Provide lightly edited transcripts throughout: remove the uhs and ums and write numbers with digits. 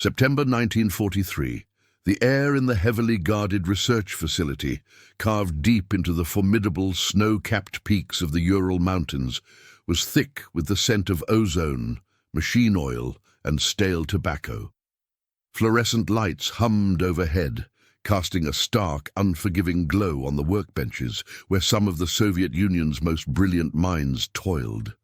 September 1943. The air in the heavily guarded research facility, carved deep into the formidable snow-capped peaks of the Ural Mountains, was thick with the scent of ozone, machine oil, and stale tobacco. Fluorescent lights hummed overhead, casting a stark, unforgiving glow on the workbenches where some of the Soviet Union's most brilliant minds toiled.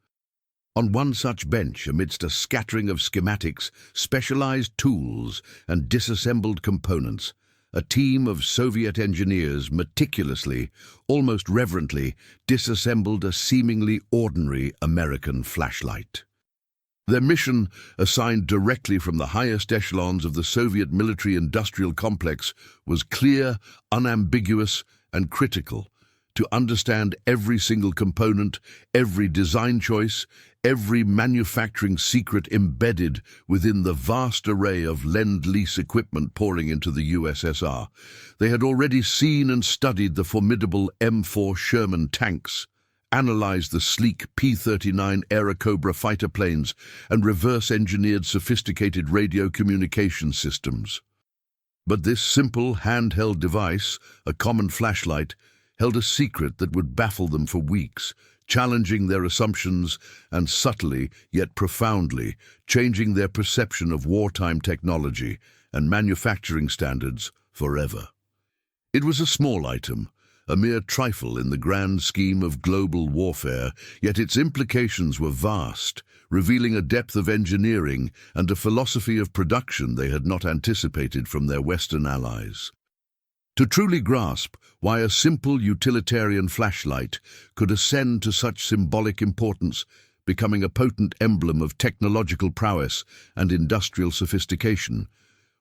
On one such bench, amidst a scattering of schematics, specialized tools, and disassembled components, a team of Soviet engineers meticulously, almost reverently, disassembled a seemingly ordinary American flashlight. Their mission, assigned directly from the highest echelons of the Soviet military-industrial complex, was clear, unambiguous, and critical: to understand every single component, every design choice, every manufacturing secret embedded within the vast array of Lend-Lease equipment pouring into the USSR. They had already seen and studied the formidable M4 Sherman tanks, analyzed the sleek P-39 Airacobra fighter planes, and reverse-engineered sophisticated radio communication systems. But this simple handheld device, a common flashlight, held a secret that would baffle them for weeks, challenging their assumptions and subtly, yet profoundly, changing their perception of wartime technology and manufacturing standards forever. It was a small item, a mere trifle in the grand scheme of global warfare, yet its implications were vast, revealing a depth of engineering and a philosophy of production they had not anticipated from their Western allies. To truly grasp why a simple utilitarian flashlight could ascend to such symbolic importance, becoming a potent emblem of technological prowess and industrial sophistication,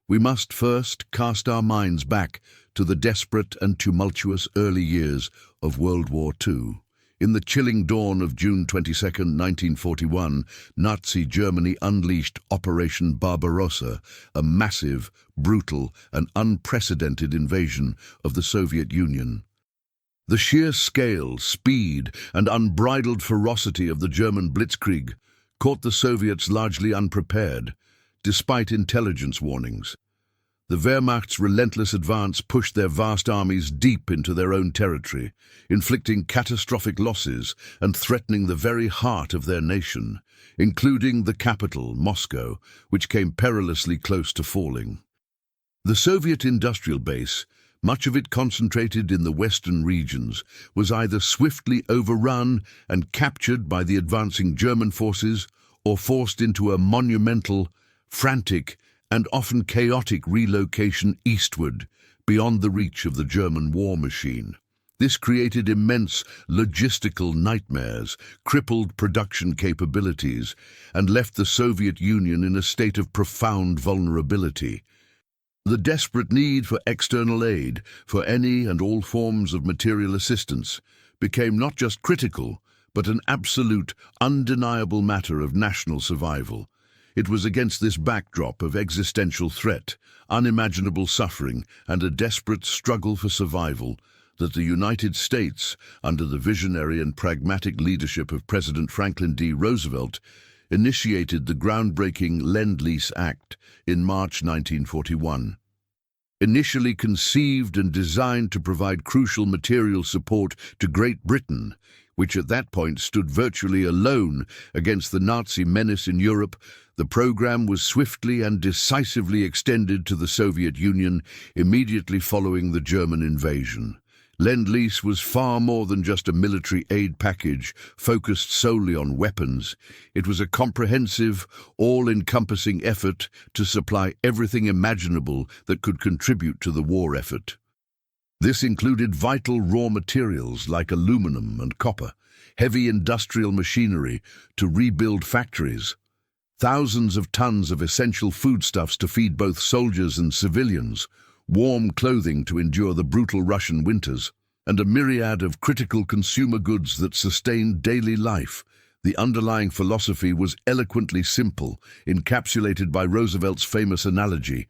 we must first cast our minds back to the desperate and tumultuous early years of World War II. In the chilling dawn of June 22, 1941, Nazi Germany unleashed Operation Barbarossa, a massive, brutal, and unprecedented invasion of the Soviet Union. The sheer scale, speed, and unbridled ferocity of the German blitzkrieg caught the Soviets largely unprepared, despite intelligence warnings. The Wehrmacht's relentless advance pushed their vast armies deep into their own territory, inflicting catastrophic losses and threatening the very heart of their nation, including the capital, Moscow, which came perilously close to falling. The Soviet industrial base, much of it concentrated in the western regions, was either swiftly overrun and captured by the advancing German forces or forced into a monumental, frantic, and often chaotic relocation eastward, beyond the reach of the German war machine. This created immense logistical nightmares, crippled production capabilities, and left the Soviet Union in a state of profound vulnerability. The desperate need for external aid, for any and all forms of material assistance, became not just critical, but an absolute, undeniable matter of national survival. It was against this backdrop of existential threat, unimaginable suffering, and a desperate struggle for survival that the United States, under the visionary and pragmatic leadership of President Franklin D. Roosevelt, initiated the groundbreaking Lend-Lease Act in March 1941. Initially conceived and designed to provide crucial material support to Great Britain, which at that point stood virtually alone against the Nazi menace in Europe, the program was swiftly and decisively extended to the Soviet Union immediately following the German invasion. Lend-Lease was far more than just a military aid package focused solely on weapons. It was a comprehensive, all-encompassing effort to supply everything imaginable that could contribute to the war effort. This included vital raw materials like aluminum and copper, heavy industrial machinery to rebuild factories, thousands of tons of essential foodstuffs to feed both soldiers and civilians, warm clothing to endure the brutal Russian winters, and a myriad of critical consumer goods that sustained daily life. The underlying philosophy was eloquently simple, encapsulated by Roosevelt's famous analogy: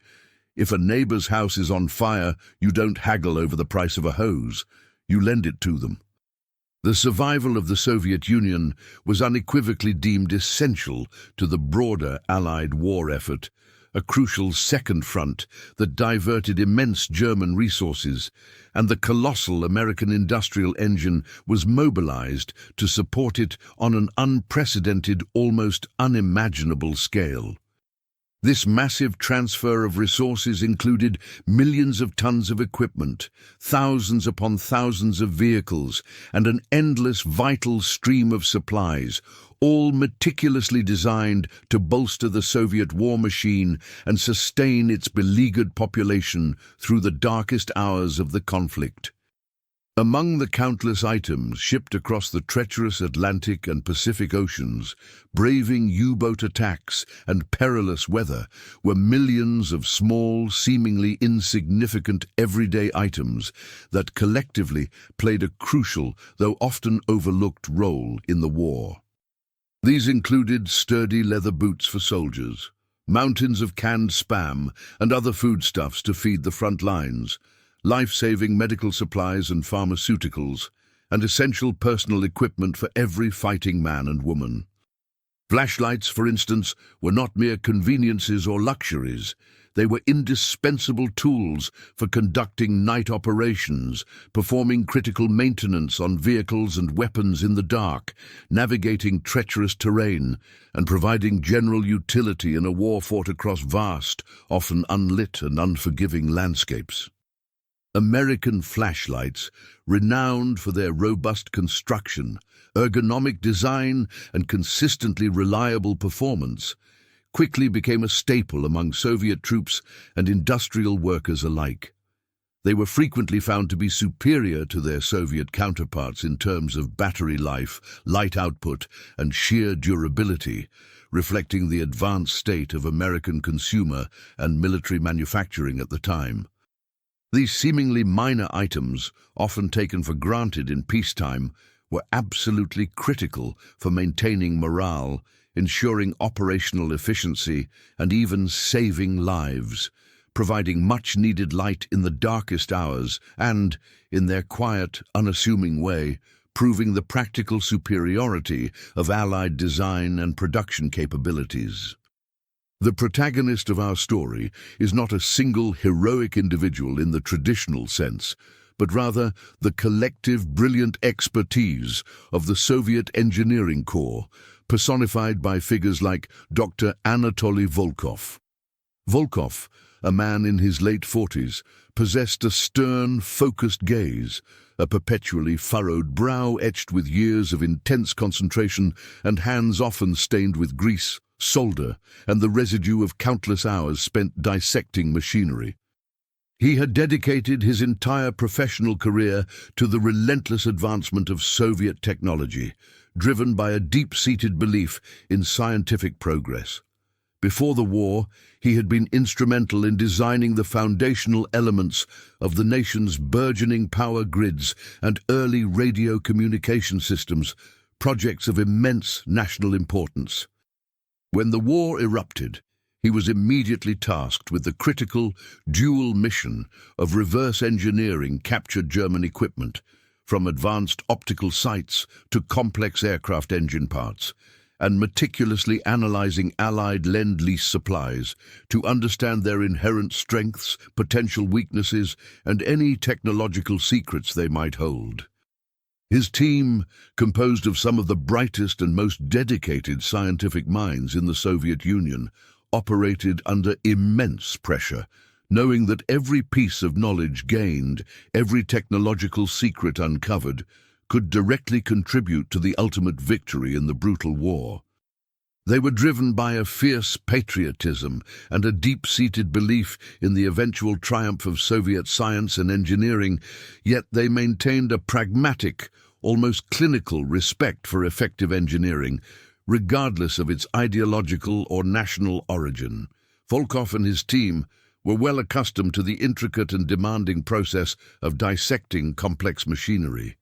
if a neighbor's house is on fire, you don't haggle over the price of a hose, you lend it to them. The survival of the Soviet Union was unequivocally deemed essential to the broader Allied war effort, a crucial second front that diverted immense German resources, and the colossal American industrial engine was mobilized to support it on an unprecedented, almost unimaginable scale. This massive transfer of resources included millions of tons of equipment, thousands upon thousands of vehicles, and an endless vital stream of supplies, all meticulously designed to bolster the Soviet war machine and sustain its beleaguered population through the darkest hours of the conflict. Among the countless items shipped across the treacherous Atlantic and Pacific Oceans, braving U-boat attacks and perilous weather, were millions of small, seemingly insignificant everyday items that collectively played a crucial, though often overlooked, role in the war. These included sturdy leather boots for soldiers, mountains of canned Spam and other foodstuffs to feed the front lines, life-saving medical supplies and pharmaceuticals, and essential personal equipment for every fighting man and woman. Flashlights, for instance, were not mere conveniences or luxuries. They were indispensable tools for conducting night operations, performing critical maintenance on vehicles and weapons in the dark, navigating treacherous terrain, and providing general utility in a war fought across vast, often unlit and unforgiving landscapes. American flashlights, renowned for their robust construction, ergonomic design, and consistently reliable performance, quickly became a staple among Soviet troops and industrial workers alike. They were frequently found to be superior to their Soviet counterparts in terms of battery life, light output, and sheer durability, reflecting the advanced state of American consumer and military manufacturing at the time. These seemingly minor items, often taken for granted in peacetime, were absolutely critical for maintaining morale, ensuring operational efficiency, and even saving lives, providing much-needed light in the darkest hours and, in their quiet, unassuming way, proving the practical superiority of Allied design and production capabilities. The protagonist of our story is not a single heroic individual in the traditional sense, but rather the collective brilliant expertise of the Soviet Engineering Corps, personified by figures like Dr. Anatoly Volkov. Volkov, a man in his late 40s, possessed a stern, focused gaze, a perpetually furrowed brow etched with years of intense concentration and hands often stained with grease, solder, and the residue of countless hours spent dissecting machinery. He had dedicated his entire professional career to the relentless advancement of Soviet technology, driven by a deep-seated belief in scientific progress. Before the war, he had been instrumental in designing the foundational elements of the nation's burgeoning power grids and early radio communication systems, projects of immense national importance. When the war erupted, he was immediately tasked with the critical, dual mission of reverse engineering captured German equipment, from advanced optical sights to complex aircraft engine parts, and meticulously analyzing Allied Lend-Lease supplies to understand their inherent strengths, potential weaknesses, and any technological secrets they might hold. His team, composed of some of the brightest and most dedicated scientific minds in the Soviet Union, operated under immense pressure, knowing that every piece of knowledge gained, every technological secret uncovered, could directly contribute to the ultimate victory in the brutal war. They were driven by a fierce patriotism and a deep-seated belief in the eventual triumph of Soviet science and engineering, yet they maintained a pragmatic, almost clinical respect for effective engineering, regardless of its ideological or national origin. Volkov and his team were well accustomed to the intricate and demanding process of dissecting complex machinery.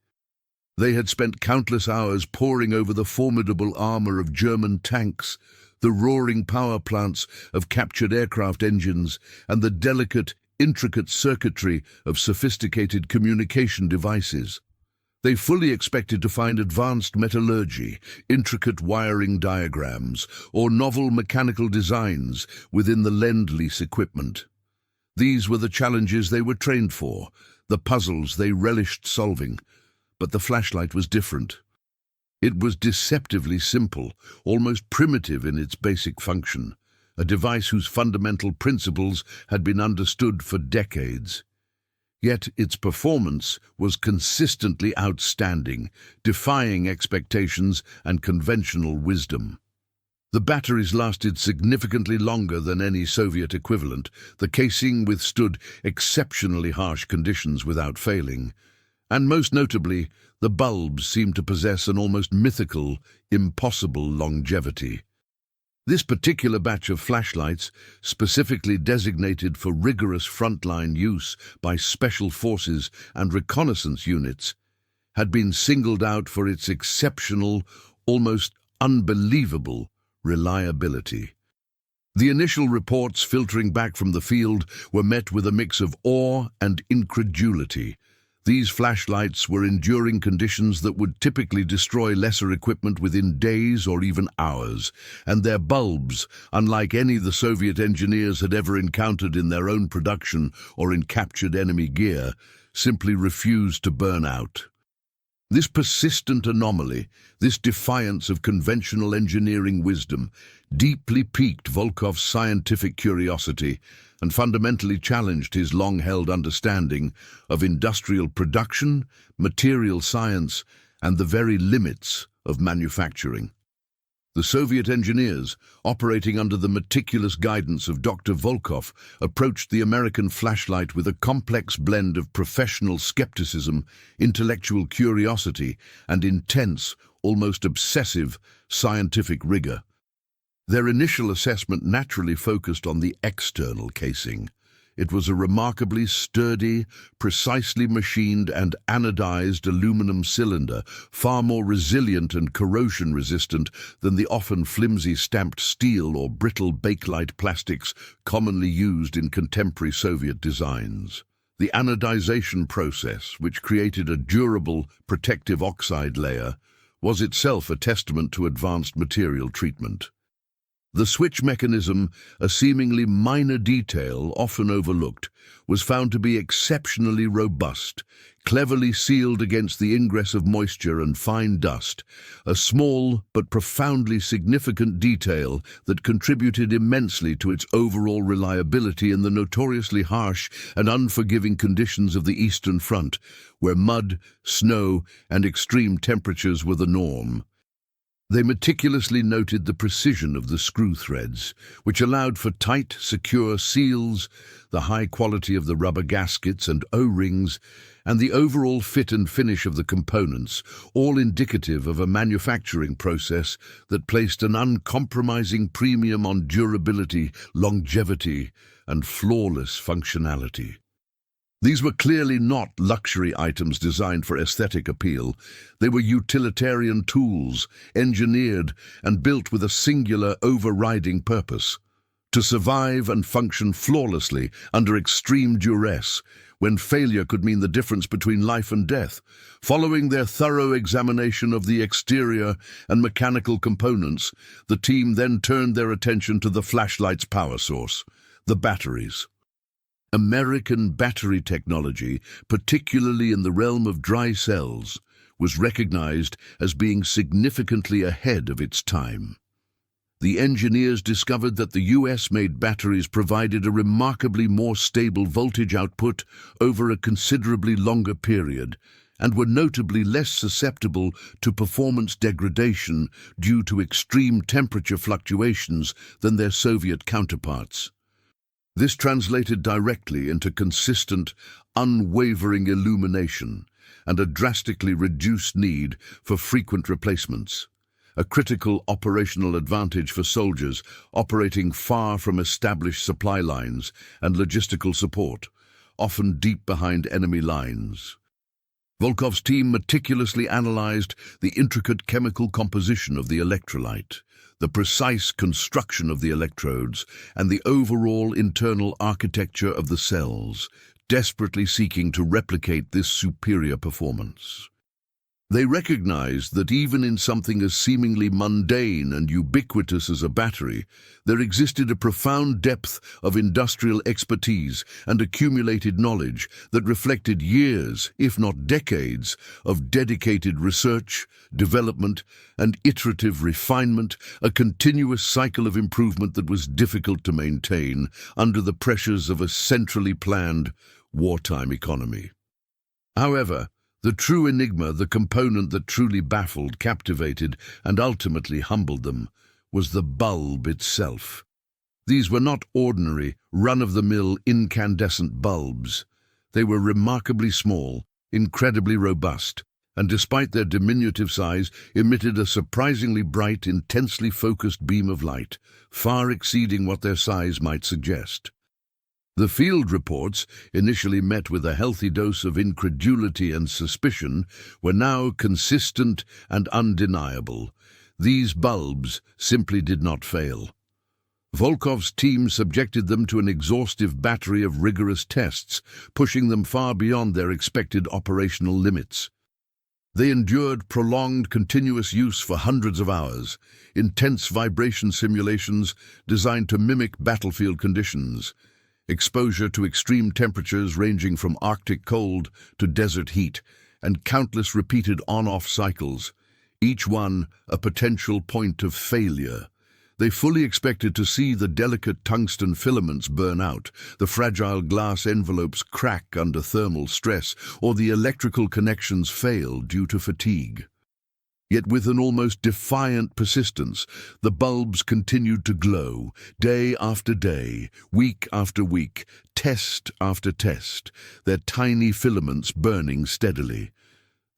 They had spent countless hours poring over the formidable armor of German tanks, the roaring power plants of captured aircraft engines, and the delicate, intricate circuitry of sophisticated communication devices. They fully expected to find advanced metallurgy, intricate wiring diagrams, or novel mechanical designs within the Lend-Lease equipment. These were the challenges they were trained for, the puzzles they relished solving. But the flashlight was different. It was deceptively simple, almost primitive in its basic function, a device whose fundamental principles had been understood for decades. Yet its performance was consistently outstanding, defying expectations and conventional wisdom. The batteries lasted significantly longer than any Soviet equivalent. The casing withstood exceptionally harsh conditions without failing. And most notably, the bulbs seemed to possess an almost mythical, impossible longevity. This particular batch of flashlights, specifically designated for rigorous frontline use by special forces and reconnaissance units, had been singled out for its exceptional, almost unbelievable reliability. The initial reports filtering back from the field were met with a mix of awe and incredulity. These flashlights were enduring conditions that would typically destroy lesser equipment within days or even hours, and their bulbs, unlike any the Soviet engineers had ever encountered in their own production or in captured enemy gear, simply refused to burn out. This persistent anomaly, this defiance of conventional engineering wisdom, deeply piqued Volkov's scientific curiosity and fundamentally challenged his long-held understanding of industrial production, material science, and the very limits of manufacturing. The Soviet engineers, operating under the meticulous guidance of Dr. Volkov, approached the American flashlight with a complex blend of professional skepticism, intellectual curiosity, and intense, almost obsessive, scientific rigor. Their initial assessment naturally focused on the external casing. It was a remarkably sturdy, precisely machined and anodized aluminum cylinder, far more resilient and corrosion-resistant than the often flimsy stamped steel or brittle bakelite plastics commonly used in contemporary Soviet designs. The anodization process, which created a durable, protective oxide layer, was itself a testament to advanced material treatment. The switch mechanism, a seemingly minor detail often overlooked, was found to be exceptionally robust, cleverly sealed against the ingress of moisture and fine dust, a small but profoundly significant detail that contributed immensely to its overall reliability in the notoriously harsh and unforgiving conditions of the Eastern Front, where mud, snow, and extreme temperatures were the norm. They meticulously noted the precision of the screw threads, which allowed for tight, secure seals, the high quality of the rubber gaskets and O-rings, and the overall fit and finish of the components, all indicative of a manufacturing process that placed an uncompromising premium on durability, longevity, and flawless functionality. These were clearly not luxury items designed for aesthetic appeal. They were utilitarian tools, engineered and built with a singular overriding purpose: to survive and function flawlessly under extreme duress, when failure could mean the difference between life and death. Following their thorough examination of the exterior and mechanical components, the team then turned their attention to the flashlight's power source, the batteries. American battery technology, particularly in the realm of dry cells, was recognized as being significantly ahead of its time. The engineers discovered that the US-made batteries provided a remarkably more stable voltage output over a considerably longer period, and were notably less susceptible to performance degradation due to extreme temperature fluctuations than their Soviet counterparts. This translated directly into consistent, unwavering illumination and a drastically reduced need for frequent replacements, a critical operational advantage for soldiers operating far from established supply lines and logistical support, often deep behind enemy lines. Volkov's team meticulously analyzed the intricate chemical composition of the electrolyte, the precise construction of the electrodes, and the overall internal architecture of the cells, desperately seeking to replicate this superior performance. They recognized that even in something as seemingly mundane and ubiquitous as a battery, there existed a profound depth of industrial expertise and accumulated knowledge that reflected years, if not decades, of dedicated research, development, and iterative refinement, a continuous cycle of improvement that was difficult to maintain under the pressures of a centrally planned, wartime economy. However, the true enigma, the component that truly baffled, captivated, and ultimately humbled them, was the bulb itself. These were not ordinary, run-of-the-mill incandescent bulbs. They were remarkably small, incredibly robust, and despite their diminutive size, emitted a surprisingly bright, intensely focused beam of light, far exceeding what their size might suggest. The field reports, initially met with a healthy dose of incredulity and suspicion, were now consistent and undeniable. These bulbs simply did not fail. Volkov's team subjected them to an exhaustive battery of rigorous tests, pushing them far beyond their expected operational limits. They endured prolonged, continuous use for hundreds of hours, intense vibration simulations designed to mimic battlefield conditions, exposure to extreme temperatures ranging from Arctic cold to desert heat, and countless repeated on-off cycles, each one a potential point of failure. They fully expected to see the delicate tungsten filaments burn out, the fragile glass envelopes crack under thermal stress, or the electrical connections fail due to fatigue. Yet with an almost defiant persistence, the bulbs continued to glow, day after day, week after week, test after test, their tiny filaments burning steadily.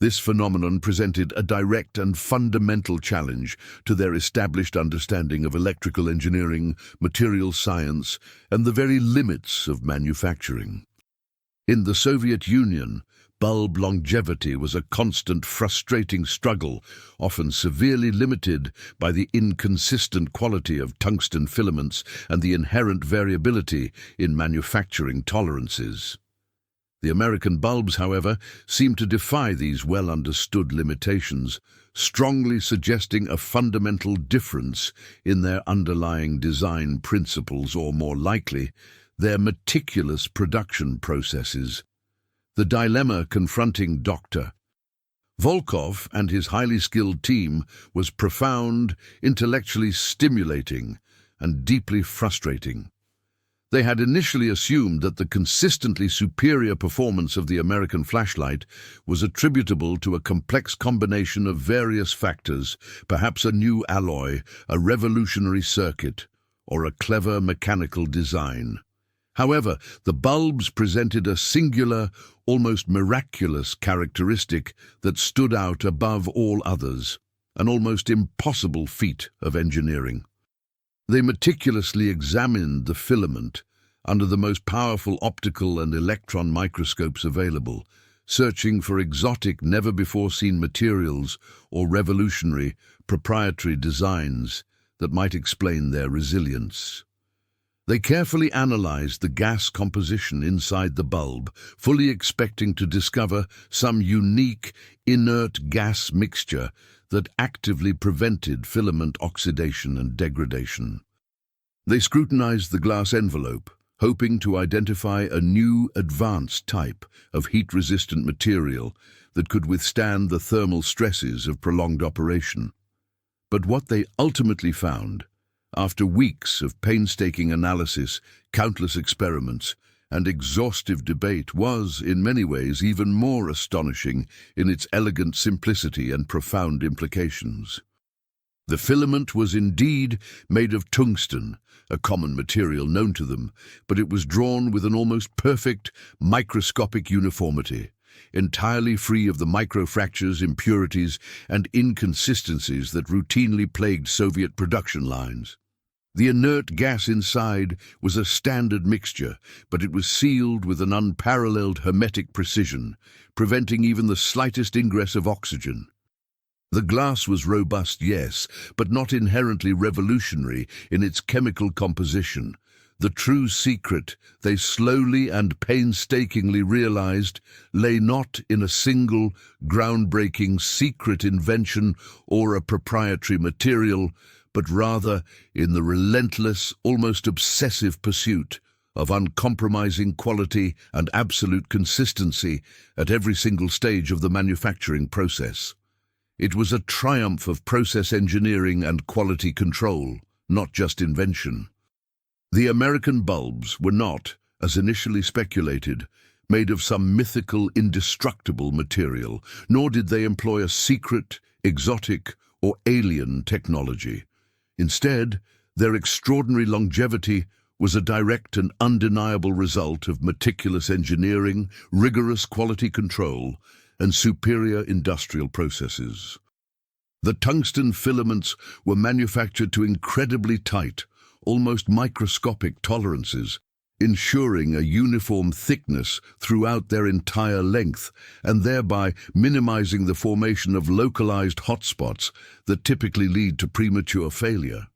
This phenomenon presented a direct and fundamental challenge to their established understanding of electrical engineering, material science, and the very limits of manufacturing. In the Soviet Union, bulb longevity was a constant, frustrating struggle, often severely limited by the inconsistent quality of tungsten filaments and the inherent variability in manufacturing tolerances. The American bulbs, however, seemed to defy these well-understood limitations, strongly suggesting a fundamental difference in their underlying design principles, or more likely, their meticulous production processes. The dilemma confronting Dr. Volkov and his highly skilled team was profound, intellectually stimulating, and deeply frustrating. They had initially assumed that the consistently superior performance of the American flashlight was attributable to a complex combination of various factors, perhaps a new alloy, a revolutionary circuit, or a clever mechanical design. However, the bulbs presented a singular, almost miraculous characteristic that stood out above all others, an almost impossible feat of engineering. They meticulously examined the filament under the most powerful optical and electron microscopes available, searching for exotic, never-before-seen materials or revolutionary, proprietary designs that might explain their resilience. They carefully analyzed the gas composition inside the bulb, fully expecting to discover some unique, inert gas mixture that actively prevented filament oxidation and degradation. They scrutinized the glass envelope, hoping to identify a new, advanced type of heat-resistant material that could withstand the thermal stresses of prolonged operation. But what they ultimately found, after weeks of painstaking analysis, countless experiments, and exhaustive debate, was, in many ways, even more astonishing in its elegant simplicity and profound implications. The filament was indeed made of tungsten, a common material known to them, but it was drawn with an almost perfect microscopic uniformity, entirely free of the microfractures, impurities, and inconsistencies that routinely plagued Soviet production lines. The inert gas inside was a standard mixture, but it was sealed with an unparalleled hermetic precision, preventing even the slightest ingress of oxygen. The glass was robust, yes, but not inherently revolutionary in its chemical composition. The true secret, they slowly and painstakingly realized, lay not in a single, groundbreaking secret invention or a proprietary material, but rather in the relentless, almost obsessive pursuit of uncompromising quality and absolute consistency at every single stage of the manufacturing process. It was a triumph of process engineering and quality control, not just invention. The American bulbs were not, as initially speculated, made of some mythical, indestructible material, nor did they employ a secret, exotic, or alien technology. Instead, their extraordinary longevity was a direct and undeniable result of meticulous engineering, rigorous quality control, and superior industrial processes. The tungsten filaments were manufactured to incredibly tight, almost microscopic tolerances, ensuring a uniform thickness throughout their entire length and thereby minimizing the formation of localized hotspots that typically lead to premature failure.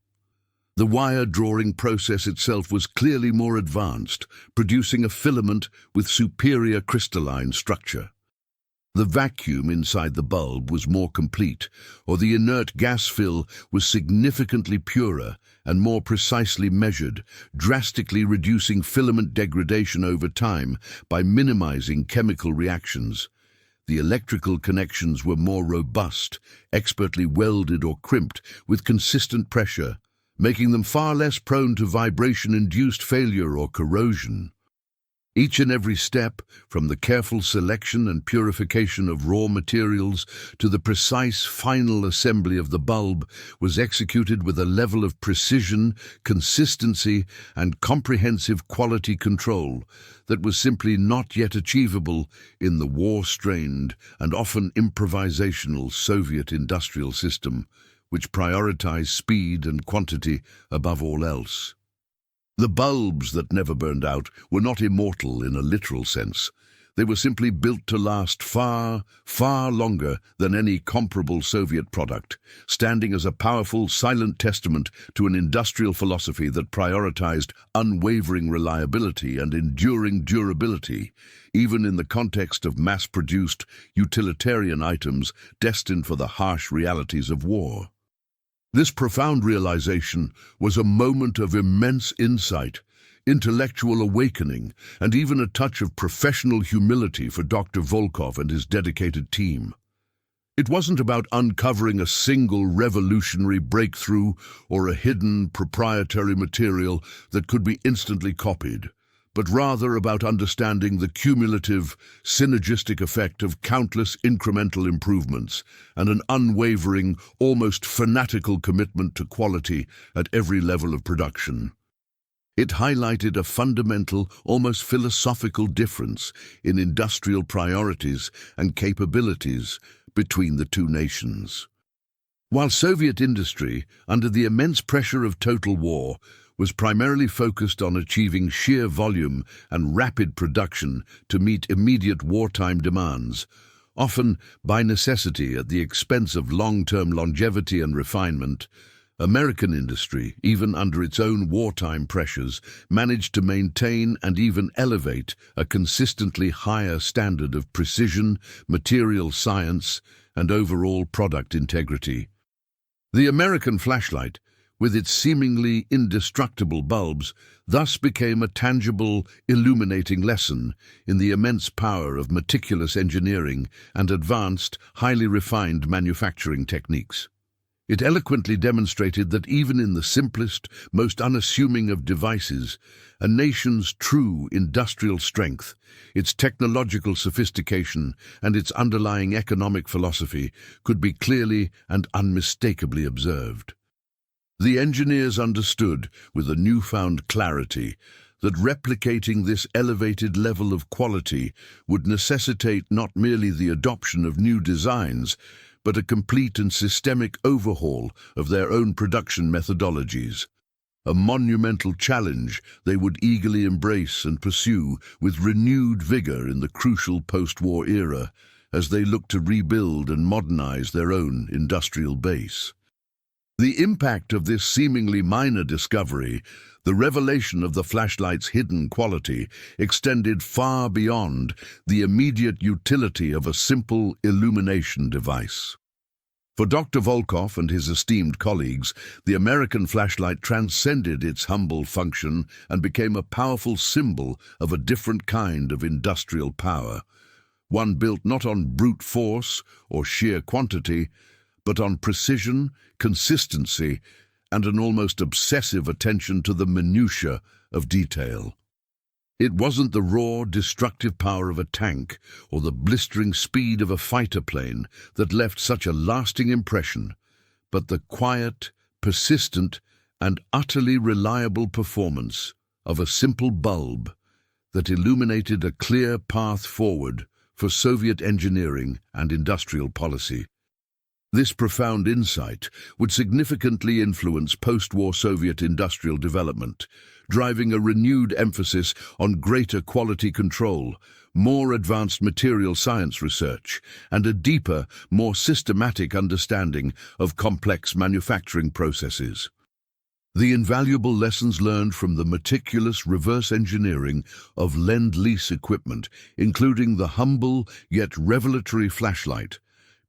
The wire drawing process itself was clearly more advanced, producing a filament with superior crystalline structure. The vacuum inside the bulb was more complete, or the inert gas fill was significantly purer and more precisely measured, drastically reducing filament degradation over time by minimizing chemical reactions. The electrical connections were more robust, expertly welded or crimped with consistent pressure, making them far less prone to vibration-induced failure or corrosion. Each and every step, from the careful selection and purification of raw materials to the precise final assembly of the bulb, was executed with a level of precision, consistency, and comprehensive quality control that was simply not yet achievable in the war-strained and often improvisational Soviet industrial system, which prioritized speed and quantity above all else. The bulbs that never burned out were not immortal in a literal sense. They were simply built to last far, far longer than any comparable Soviet product, standing as a powerful, silent testament to an industrial philosophy that prioritized unwavering reliability and enduring durability, even in the context of mass-produced, utilitarian items destined for the harsh realities of war. This profound realization was a moment of immense insight, intellectual awakening, and even a touch of professional humility for Dr. Volkov and his dedicated team. It wasn't about uncovering a single revolutionary breakthrough or a hidden proprietary material that could be instantly copied, but rather about understanding the cumulative, synergistic effect of countless incremental improvements and an unwavering, almost fanatical commitment to quality at every level of production. It highlighted a fundamental, almost philosophical difference in industrial priorities and capabilities between the two nations. While Soviet industry, under the immense pressure of total war, was primarily focused on achieving sheer volume and rapid production to meet immediate wartime demands, often by necessity at the expense of long-term longevity and refinement, American industry, even under its own wartime pressures, managed to maintain and even elevate a consistently higher standard of precision, material science, and overall product integrity. The American flashlight, with its seemingly indestructible bulbs, thus became a tangible, illuminating lesson in the immense power of meticulous engineering and advanced, highly refined manufacturing techniques. It eloquently demonstrated that even in the simplest, most unassuming of devices, a nation's true industrial strength, its technological sophistication, and its underlying economic philosophy could be clearly and unmistakably observed. The engineers understood, with a newfound clarity, that replicating this elevated level of quality would necessitate not merely the adoption of new designs, but a complete and systemic overhaul of their own production methodologies. A monumental challenge they would eagerly embrace and pursue with renewed vigor in the crucial post-war era, as they looked to rebuild and modernize their own industrial base. The impact of this seemingly minor discovery, the revelation of the flashlight's hidden quality, extended far beyond the immediate utility of a simple illumination device. For Dr. Volkov and his esteemed colleagues, the American flashlight transcended its humble function and became a powerful symbol of a different kind of industrial power, one built not on brute force or sheer quantity, but on precision, consistency, and an almost obsessive attention to the minutiae of detail. It wasn't the raw, destructive power of a tank or the blistering speed of a fighter plane that left such a lasting impression, but the quiet, persistent, and utterly reliable performance of a simple bulb that illuminated a clear path forward for Soviet engineering and industrial policy. This profound insight would significantly influence post-war Soviet industrial development, driving a renewed emphasis on greater quality control, more advanced material science research, and a deeper, more systematic understanding of complex manufacturing processes. The invaluable lessons learned from the meticulous reverse engineering of Lend-Lease equipment, including the humble yet revelatory flashlight,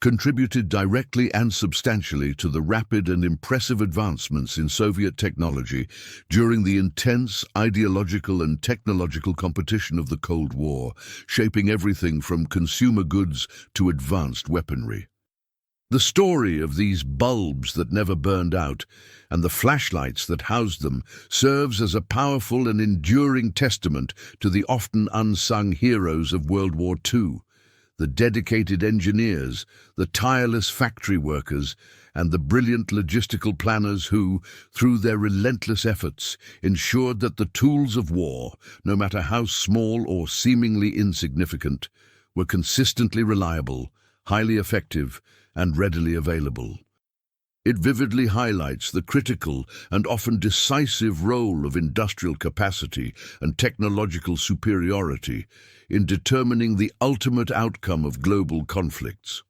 contributed directly and substantially to the rapid and impressive advancements in Soviet technology during the intense ideological and technological competition of the Cold War, shaping everything from consumer goods to advanced weaponry. The story of these bulbs that never burned out and the flashlights that housed them serves as a powerful and enduring testament to the often unsung heroes of World War II. The dedicated engineers, the tireless factory workers, and the brilliant logistical planners who, through their relentless efforts, ensured that the tools of war, no matter how small or seemingly insignificant, were consistently reliable, highly effective, and readily available. It vividly highlights the critical and often decisive role of industrial capacity and technological superiority in determining the ultimate outcome of global conflicts.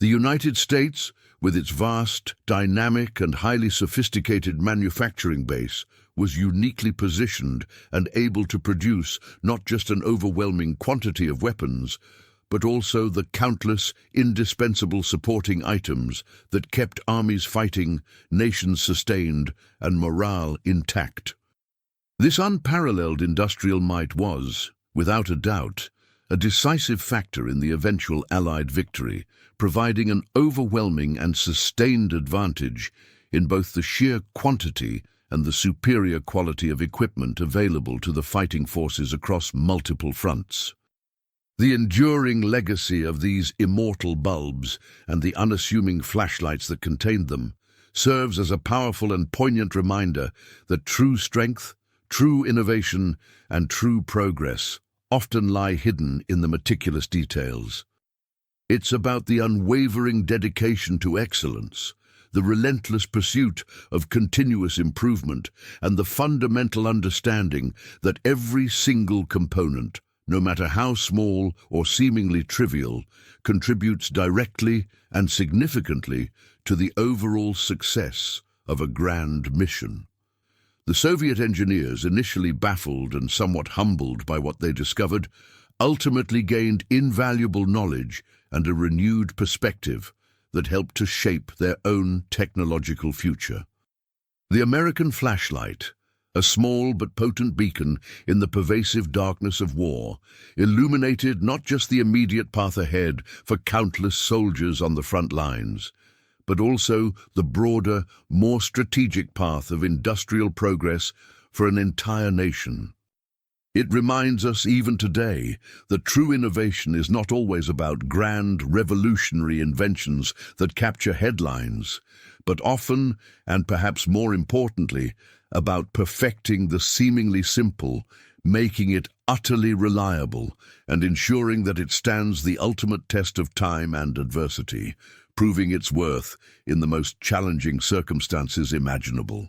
The United States, with its vast, dynamic, and highly sophisticated manufacturing base, was uniquely positioned and able to produce not just an overwhelming quantity of weapons, but also the countless, indispensable supporting items that kept armies fighting, nations sustained, and morale intact. This unparalleled industrial might was, without a doubt, a decisive factor in the eventual Allied victory, providing an overwhelming and sustained advantage in both the sheer quantity and the superior quality of equipment available to the fighting forces across multiple fronts. The enduring legacy of these immortal bulbs and the unassuming flashlights that contained them serves as a powerful and poignant reminder that true strength, true innovation, and true progress often lie hidden in the meticulous details. It's about the unwavering dedication to excellence, the relentless pursuit of continuous improvement, and the fundamental understanding that every single component, no matter how small or seemingly trivial, contributes directly and significantly to the overall success of a grand mission. The Soviet engineers, initially baffled and somewhat humbled by what they discovered, ultimately gained invaluable knowledge and a renewed perspective that helped to shape their own technological future. The American flashlight, a small but potent beacon in the pervasive darkness of war, illuminated not just the immediate path ahead for countless soldiers on the front lines, but also the broader, more strategic path of industrial progress for an entire nation. It reminds us even today that true innovation is not always about grand, revolutionary inventions that capture headlines, but often, and perhaps more importantly, about perfecting the seemingly simple, making it utterly reliable, and ensuring that it stands the ultimate test of time and adversity, proving its worth in the most challenging circumstances imaginable.